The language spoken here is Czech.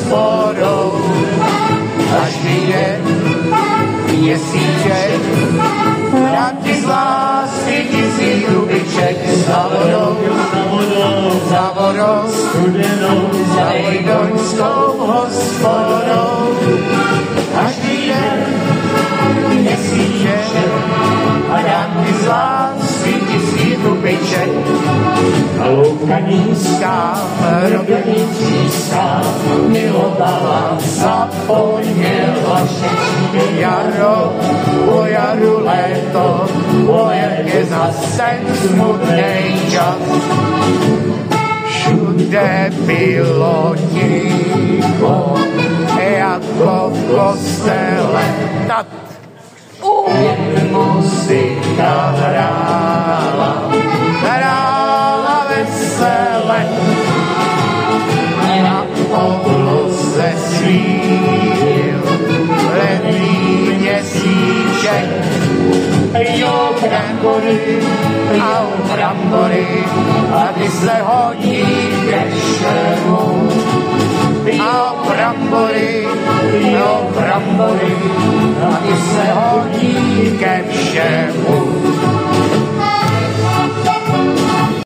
hospodou. Každý den měsíček, vrátí z lásky tisíc rubiček za vodou, studenou, za jejdoňskou hospodou. Každý den měsíček, vrátí z lásky tisíc rubiček. A louka nízká, rodení tříská, milovala, zapomněla všechny jaro, o jaru léto, o jak je zase smutnej čas. Všude bylo ticho, jako v kostele, jen muzika hrála vesele. Na obloze svítil letný měsíček. Jo, brambory, a ty se hodí ke všemu. A brambory, a ty se hodí ke všemu.